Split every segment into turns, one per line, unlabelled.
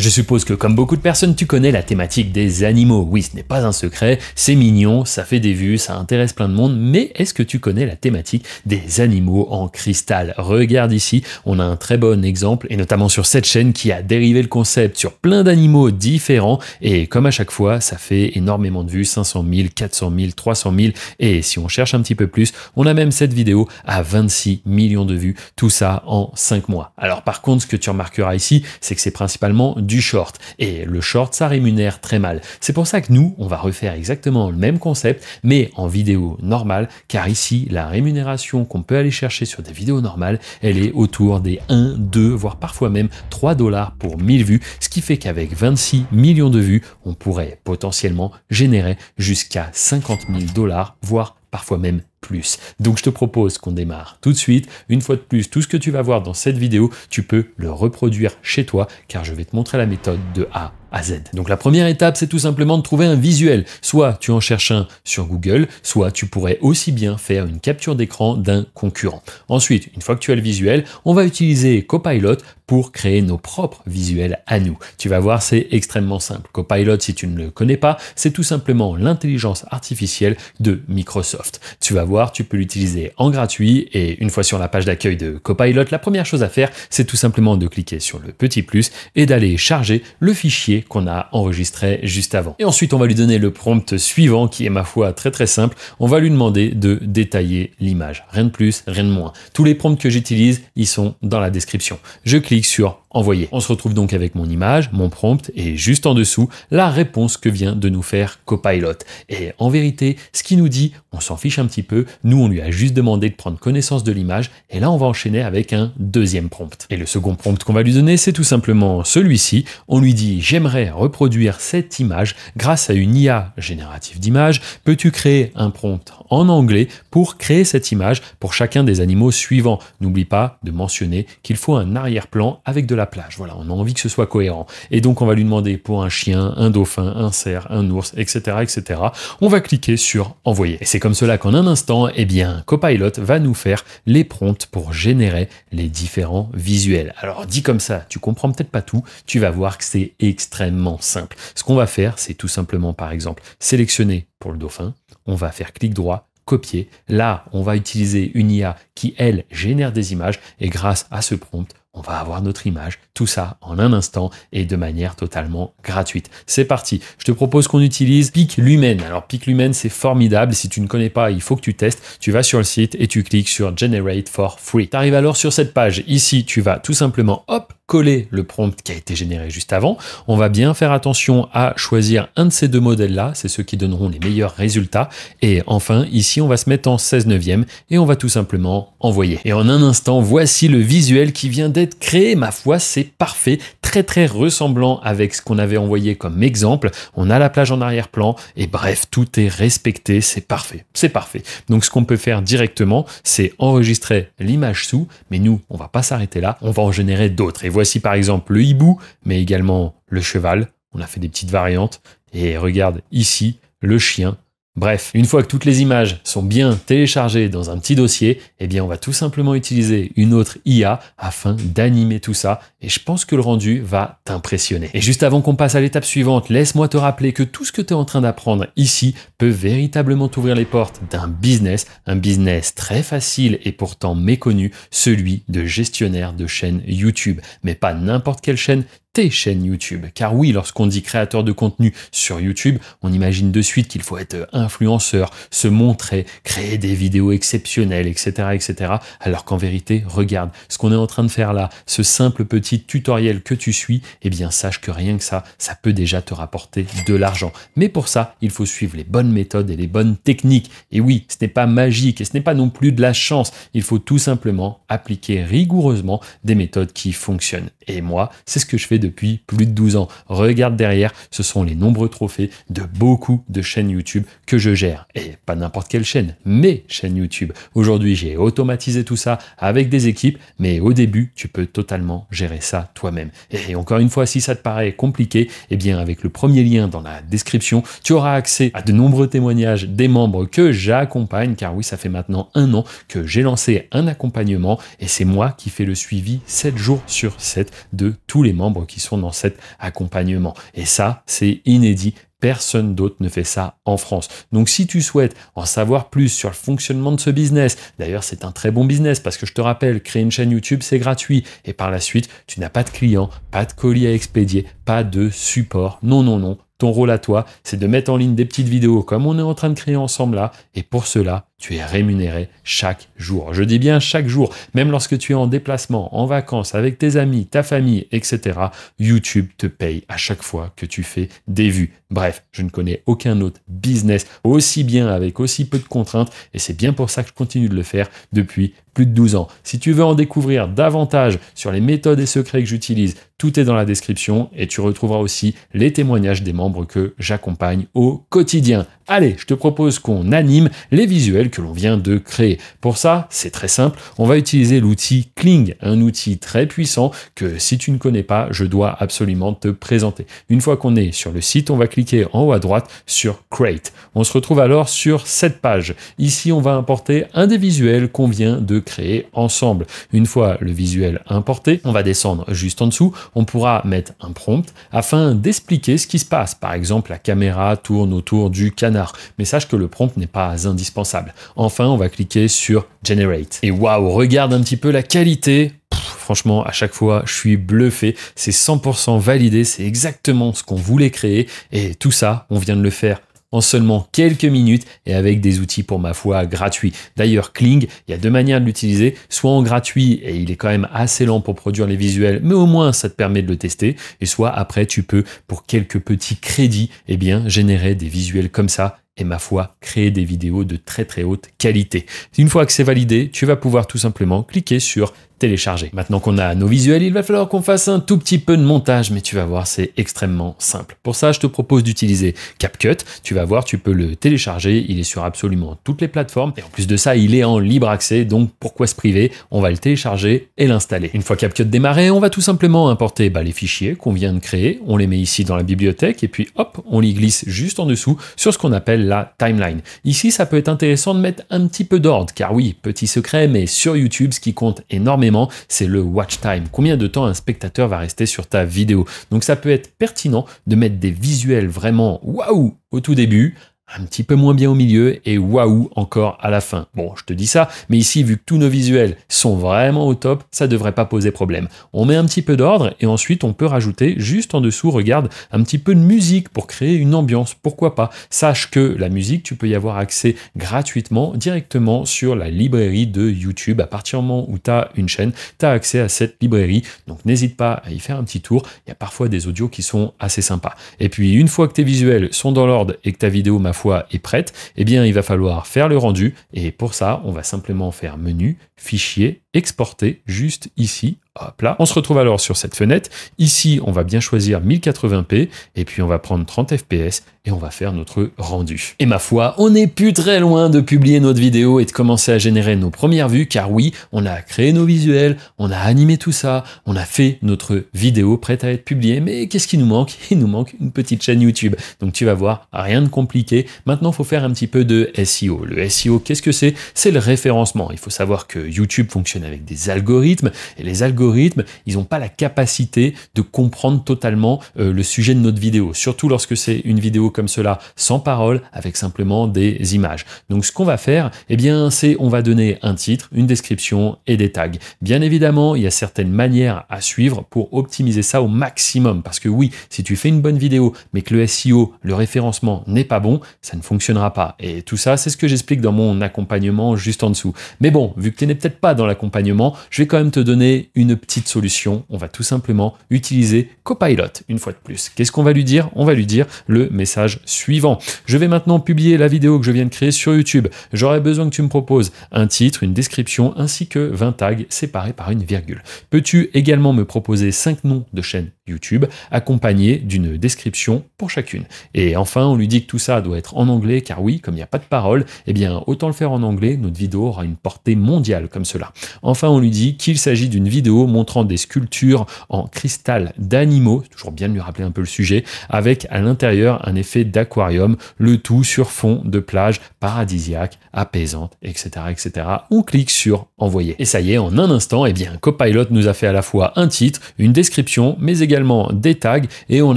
Je suppose que comme beaucoup de personnes, tu connais la thématique des animaux. Oui, ce n'est pas un secret, c'est mignon, ça fait des vues, ça intéresse plein de monde, mais est-ce que tu connais la thématique des animaux en cristal? Regarde ici, on a un très bon exemple, et notamment sur cette chaîne qui a dérivé le concept sur plein d'animaux différents, et comme à chaque fois, ça fait énormément de vues, 500 000, 400 000, 300 000, et si on cherche un petit peu plus, on a même cette vidéo à 26 millions de vues, tout ça en 5 mois. Alors par contre, ce que tu remarqueras ici, c'est que c'est principalement du short. Et le short, ça rémunère très mal. C'est pour ça que nous, on va refaire exactement le même concept, mais en vidéo normale, car ici, la rémunération qu'on peut aller chercher sur des vidéos normales, elle est autour des 1, 2, voire parfois même 3 $ pour 1000 vues, ce qui fait qu'avec 26 millions de vues, on pourrait potentiellement générer jusqu'à 50 000 $, voire parfois même plus. Donc je te propose qu'on démarre tout de suite. Une fois de plus, tout ce que tu vas voir dans cette vidéo, tu peux le reproduire chez toi, car je vais te montrer la méthode de A à Z. Donc la première étape, c'est tout simplement de trouver un visuel. Soit tu en cherches un sur Google, soit tu pourrais aussi bien faire une capture d'écran d'un concurrent. Ensuite, une fois que tu as le visuel, on va utiliser Copilot pour créer nos propres visuels à nous. Tu vas voir, c'est extrêmement simple. Copilot, si tu ne le connais pas, c'est tout simplement l'intelligence artificielle de Microsoft. Tu vas voir, tu peux l'utiliser en gratuit, et une fois sur la page d'accueil de Copilot, la première chose à faire, c'est tout simplement de cliquer sur le petit plus et d'aller charger le fichier qu'on a enregistré juste avant. Et ensuite, on va lui donner le prompt suivant qui est, ma foi, très simple. On va lui demander de détailler l'image. Rien de plus, rien de moins. Tous les prompts que j'utilise, ils sont dans la description. Je clique sur envoyer. On se retrouve donc avec mon image, mon prompt, et juste en dessous, la réponse que vient de nous faire Copilot. Et en vérité, ce qu'il nous dit, on s'en fiche un petit peu. Nous, on lui a juste demandé de prendre connaissance de l'image, et là, on va enchaîner avec un deuxième prompt. Et le second prompt qu'on va lui donner, c'est tout simplement celui-ci. On lui dit, j'aimerais reproduire cette image grâce à une IA générative d'images. Peux-tu créer un prompt en anglais pour créer cette image pour chacun des animaux suivants? N'oublie pas de mentionner qu'il faut un arrière-plan avec de la plage. Voilà, on a envie que ce soit cohérent. Et donc, on va lui demander pour un chien, un dauphin, un cerf, un ours, etc., etc. On va cliquer sur envoyer. Et c'est comme cela qu'en un instant, eh bien, Copilot va nous faire les prompts pour générer les différents visuels. Alors, dit comme ça, tu comprends peut-être pas tout. Tu vas voir que c'est extrêmement simple. Ce qu'on va faire, c'est tout simplement, par exemple, sélectionner pour le dauphin. On va faire clic droit, copier. Là, on va utiliser une IA qui, elle, génère des images, et grâce à ce prompt, on va avoir notre image, tout ça en un instant et de manière totalement gratuite. C'est parti. Je te propose qu'on utilise PicLumen. Alors PicLumen, c'est formidable. Si tu ne connais pas, il faut que tu testes. Tu vas sur le site et tu cliques sur Generate for Free. Tu arrives alors sur cette page. Ici, tu vas tout simplement, hop, coller le prompt qui a été généré juste avant. On va bien faire attention à choisir un de ces deux modèles-là. C'est ceux qui donneront les meilleurs résultats. Et enfin, ici, on va se mettre en 16/9 et on va tout simplement envoyer. Et en un instant, voici le visuel qui vient d'être créé. Ma foi, c'est parfait. Très ressemblant avec ce qu'on avait envoyé comme exemple. On a la plage en arrière-plan et bref, tout est respecté. C'est parfait. C'est parfait. Donc, ce qu'on peut faire directement, c'est enregistrer l'image sous. Mais nous, on va pas s'arrêter là. On va en générer d'autres. Et voici par exemple le hibou, mais également le cheval. On a fait des petites variantes. Et regarde ici, le chien. Bref, une fois que toutes les images sont bien téléchargées dans un petit dossier, eh bien on va tout simplement utiliser une autre IA afin d'animer tout ça, et je pense que le rendu va t'impressionner. Et juste avant qu'on passe à l'étape suivante, laisse-moi te rappeler que tout ce que tu es en train d'apprendre ici peut véritablement t'ouvrir les portes d'un business, un business très facile et pourtant méconnu, celui de gestionnaire de chaîne YouTube. Mais pas n'importe quelle chaîne, tes chaînes YouTube. Car oui, lorsqu'on dit créateur de contenu sur YouTube, on imagine de suite qu'il faut être influenceur, se montrer, créer des vidéos exceptionnelles, etc., etc. Alors qu'en vérité, regarde, ce qu'on est en train de faire là, ce simple petit tutoriel que tu suis, eh bien, sache que rien que ça peut déjà te rapporter de l'argent. Mais pour ça, il faut suivre les bonnes méthodes et les bonnes techniques. Et oui, ce n'est pas magique et ce n'est pas non plus de la chance. Il faut tout simplement appliquer rigoureusement des méthodes qui fonctionnent. Et moi, c'est ce que je fais depuis plus de 12 ans. Regarde derrière, ce sont les nombreux trophées de beaucoup de chaînes YouTube que je gère. Et pas n'importe quelle chaîne, mes chaînes YouTube. Aujourd'hui, j'ai automatisé tout ça avec des équipes, mais au début, tu peux totalement gérer ça toi-même. Et encore une fois, si ça te paraît compliqué, eh bien, avec le premier lien dans la description, tu auras accès à de nombreux témoignages des membres que j'accompagne, car oui, ça fait maintenant 1 an que j'ai lancé un accompagnement et c'est moi qui fais le suivi 7 jours sur 7 de tous les membres qui sont dans cet accompagnement. Et ça, c'est inédit. Personne d'autre ne fait ça en France. Donc si tu souhaites en savoir plus sur le fonctionnement de ce business, d'ailleurs c'est un très bon business parce que je te rappelle, créer une chaîne YouTube c'est gratuit et par la suite tu n'as pas de clients, pas de colis à expédier, pas de support. Non, non, non. Ton rôle à toi, c'est de mettre en ligne des petites vidéos comme on est en train de créer ensemble là. Et pour cela, tu es rémunéré chaque jour. Je dis bien chaque jour, même lorsque tu es en déplacement, en vacances, avec tes amis, ta famille, etc. YouTube te paye à chaque fois que tu fais des vues. Bref, je ne connais aucun autre business aussi bien avec aussi peu de contraintes et c'est bien pour ça que je continue de le faire depuis plus de 12 ans. Si tu veux en découvrir davantage sur les méthodes et secrets que j'utilise, tout est dans la description et tu retrouveras aussi les témoignages des membres que j'accompagne au quotidien. Allez, je te propose qu'on anime les visuels que l'on vient de créer. Pour ça, c'est très simple, on va utiliser l'outil Kling, un outil très puissant que si tu ne connais pas, je dois absolument te présenter. Une fois qu'on est sur le site, on va cliquer en haut à droite sur Create. On se retrouve alors sur cette page. Ici, on va importer un des visuels qu'on vient de créer ensemble. Une fois le visuel importé, on va descendre juste en dessous, on pourra mettre un prompt afin d'expliquer ce qui se passe. Par exemple, la caméra tourne autour du canard. Mais sache que le prompt n'est pas indispensable. Enfin, on va cliquer sur Generate. Et waouh, regarde un petit peu la qualité. Franchement, à chaque fois, je suis bluffé. C'est 100% validé. C'est exactement ce qu'on voulait créer. Et tout ça, on vient de le faire en seulement quelques minutes et avec des outils pour ma foi gratuits. D'ailleurs, Kling, il y a deux manières de l'utiliser, soit en gratuit et il est quand même assez lent pour produire les visuels, mais au moins ça te permet de le tester, et soit après tu peux, pour quelques petits crédits, eh bien générer des visuels comme ça et ma foi, créer des vidéos de très très haute qualité. Une fois que c'est validé, tu vas pouvoir tout simplement cliquer sur télécharger. Maintenant qu'on a nos visuels, il va falloir qu'on fasse un tout petit peu de montage, mais tu vas voir, c'est extrêmement simple. Pour ça, je te propose d'utiliser CapCut. Tu vas voir, tu peux le télécharger. Il est sur absolument toutes les plateformes. Et en plus de ça, il est en libre accès. Donc, pourquoi se priver? On va le télécharger et l'installer. Une fois CapCut démarré, on va tout simplement importer les fichiers qu'on vient de créer. On les met ici dans la bibliothèque et puis hop, on les glisse juste en dessous sur ce qu'on appelle la timeline. Ici, ça peut être intéressant de mettre un petit peu d'ordre, car oui, petit secret, mais sur YouTube, ce qui compte énormément, c'est le watch time. Combien de temps un spectateur va rester sur ta vidéo? Donc ça peut être pertinent de mettre des visuels vraiment waouh au tout début, un petit peu moins bien au milieu et waouh encore à la fin. Bon, je te dis ça, mais ici, vu que tous nos visuels sont vraiment au top, ça devrait pas poser problème. On met un petit peu d'ordre et ensuite on peut rajouter juste en dessous, regarde, un petit peu de musique pour créer une ambiance. Pourquoi pas? Sache que la musique, tu peux y avoir accès gratuitement directement sur la librairie de YouTube. À partir du moment où tu as une chaîne, tu as accès à cette librairie. Donc n'hésite pas à y faire un petit tour. Il y a parfois des audios qui sont assez sympas. Et puis une fois que tes visuels sont dans l'ordre et que ta vidéo, ma foi, est prête, eh bien il va falloir faire le rendu et pour ça on va simplement faire menu, fichier, exporter juste ici. Hop là. On se retrouve alors sur cette fenêtre. Ici, on va bien choisir 1080p et puis on va prendre 30 fps et on va faire notre rendu. Et ma foi, on n'est plus très loin de publier notre vidéo et de commencer à générer nos premières vues, car oui, on a créé nos visuels, on a animé tout ça, on a fait notre vidéo prête à être publiée, mais qu'est-ce qui nous manque? Il nous manque une petite chaîne YouTube. Donc tu vas voir, rien de compliqué. Maintenant, il faut faire un petit peu de SEO. Le SEO, qu'est-ce que c'est? C'est le référencement. Il faut savoir que YouTube fonctionne avec des algorithmes et les algorithmes, ils n'ont pas la capacité de comprendre totalement le sujet de notre vidéo, surtout lorsque c'est une vidéo comme cela, sans parole, avec simplement des images. Donc ce qu'on va faire, eh bien, c'est on va donner un titre, une description et des tags. Bien évidemment, il y a certaines manières à suivre pour optimiser ça au maximum, parce que oui, si tu fais une bonne vidéo, mais que le SEO, le référencement n'est pas bon, ça ne fonctionnera pas. Et tout ça, c'est ce que j'explique dans mon accompagnement juste en dessous. Mais bon, vu que tu n'es peut-être pas dans l'accompagnement, je vais quand même te donner une petite solution. On va tout simplement utiliser Copilot une fois de plus. Qu'est-ce qu'on va lui dire? On va lui dire le message suivant. Je vais maintenant publier la vidéo que je viens de créer sur YouTube. J'aurais besoin que tu me proposes un titre, une description ainsi que 20 tags séparés par une virgule. Peux-tu également me proposer 5 noms de chaînes YouTube accompagnés d'une description pour chacune? Et enfin, on lui dit que tout ça doit être en anglais, car oui, comme il n'y a pas de parole, eh bien autant le faire en anglais, notre vidéo aura une portée mondiale comme cela. Enfin, on lui dit qu'il s'agit d'une vidéo montrant des sculptures en cristal d'animaux, toujours bien de lui rappeler un peu le sujet, avec à l'intérieur un effet d'aquarium, le tout sur fond de plage paradisiaque, apaisante, etc., etc. On clique sur envoyer. Et ça y est, en un instant, eh bien, Copilot nous a fait à la fois un titre, une description, mais également également des tags et on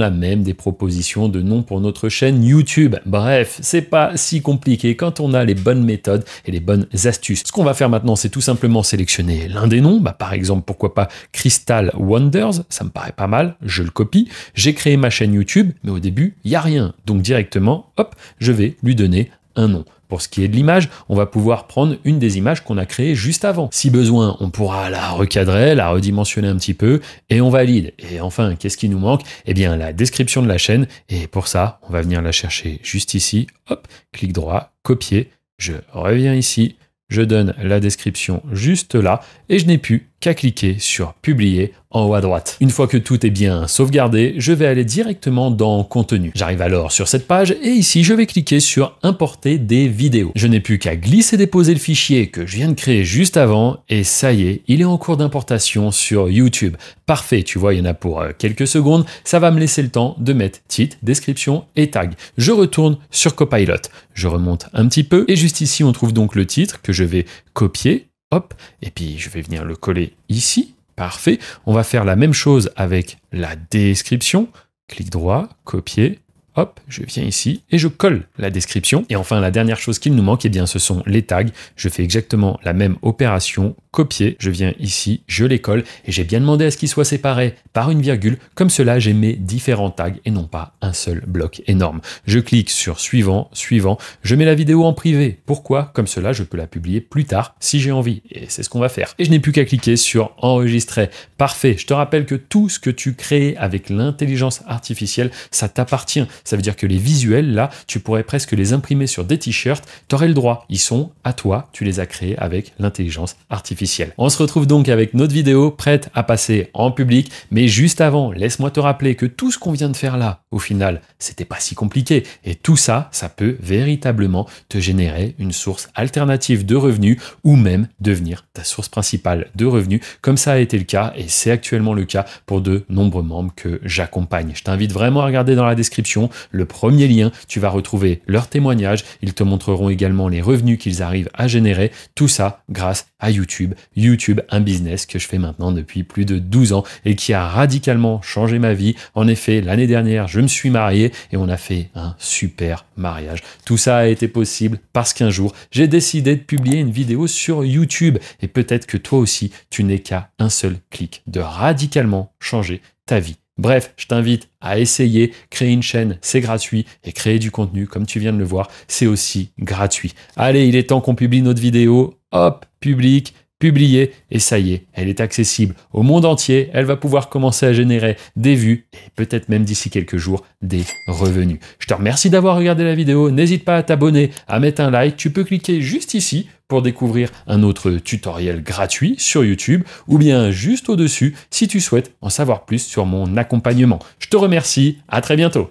a même des propositions de noms pour notre chaîne YouTube. Bref, c'est pas si compliqué quand on a les bonnes méthodes et les bonnes astuces. Ce qu'on va faire maintenant, c'est tout simplement sélectionner l'un des noms. Par exemple, pourquoi pas Crystal Wonders, ça me paraît pas mal, je le copie. J'ai créé ma chaîne YouTube, mais au début, il n'y a rien. Donc directement, hop, je vais lui donner un nom. Pour ce qui est de l'image, on va pouvoir prendre une des images qu'on a créées juste avant. Si besoin, on pourra la recadrer, la redimensionner un petit peu et on valide. Et enfin, qu'est-ce qui nous manque? Eh bien, la description de la chaîne. Et pour ça, on va venir la chercher juste ici. Hop, clic droit, copier. Je reviens ici. Je donne la description juste là et je n'ai plus qu'à cliquer sur publier en haut à droite. Une fois que tout est bien sauvegardé, je vais aller directement dans contenu. J'arrive alors sur cette page et ici je vais cliquer sur importer des vidéos. Je n'ai plus qu'à glisser déposer le fichier que je viens de créer juste avant et ça y est, il est en cours d'importation sur YouTube. Parfait, tu vois, il y en a pour quelques secondes. Ça va me laisser le temps de mettre titre, description et tag. Je retourne sur Copilot. Je remonte un petit peu et juste ici on trouve donc le titre que je vais copier. Hop, et puis je vais venir le coller ici. Parfait. On va faire la même chose avec la description. Clic droit, copier. Hop, je viens ici et je colle la description. Et enfin, la dernière chose qu'il nous manque, eh bien, ce sont les tags. Je fais exactement la même opération. Copier, je viens ici, je les colle et j'ai bien demandé à ce qu'ils soient séparés par une virgule. Comme cela, j'ai mes différents tags et non pas un seul bloc énorme. Je clique sur suivant, suivant. Je mets la vidéo en privé. Pourquoi? Comme cela, je peux la publier plus tard si j'ai envie. Et c'est ce qu'on va faire. Et je n'ai plus qu'à cliquer sur enregistrer. Parfait. Je te rappelle que tout ce que tu crées avec l'intelligence artificielle, ça t'appartient. Ça veut dire que les visuels, là, tu pourrais presque les imprimer sur des t-shirts. Tu aurais le droit. Ils sont à toi. Tu les as créés avec l'intelligence artificielle. On se retrouve donc avec notre vidéo prête à passer en public. Mais juste avant, laisse-moi te rappeler que tout ce qu'on vient de faire là, au final, c'était pas si compliqué. Et tout ça, ça peut véritablement te générer une source alternative de revenus ou même devenir ta source principale de revenus, comme ça a été le cas et c'est actuellement le cas pour de nombreux membres que j'accompagne. Je t'invite vraiment à regarder dans la description le premier lien. Tu vas retrouver leurs témoignages. Ils te montreront également les revenus qu'ils arrivent à générer. Tout ça grâce à YouTube. YouTube, un business que je fais maintenant depuis plus de 12 ans et qui a radicalement changé ma vie. En effet, l'année dernière, je me suis marié et on a fait un super mariage. Tout ça a été possible parce qu'un jour, j'ai décidé de publier une vidéo sur YouTube et peut-être que toi aussi, tu n'es qu'à un seul clic de radicalement changer ta vie. Bref, je t'invite à essayer, créer une chaîne, c'est gratuit, et créer du contenu, comme tu viens de le voir, c'est aussi gratuit. Allez, il est temps qu'on publie notre vidéo, hop, public, publier, et ça y est, elle est accessible au monde entier, elle va pouvoir commencer à générer des vues, et peut-être même d'ici quelques jours, des revenus. Je te remercie d'avoir regardé la vidéo, n'hésite pas à t'abonner, à mettre un like, tu peux cliquer juste ici pour découvrir un autre tutoriel gratuit sur YouTube, ou bien juste au-dessus si tu souhaites en savoir plus sur mon accompagnement. Je te remercie, à très bientôt.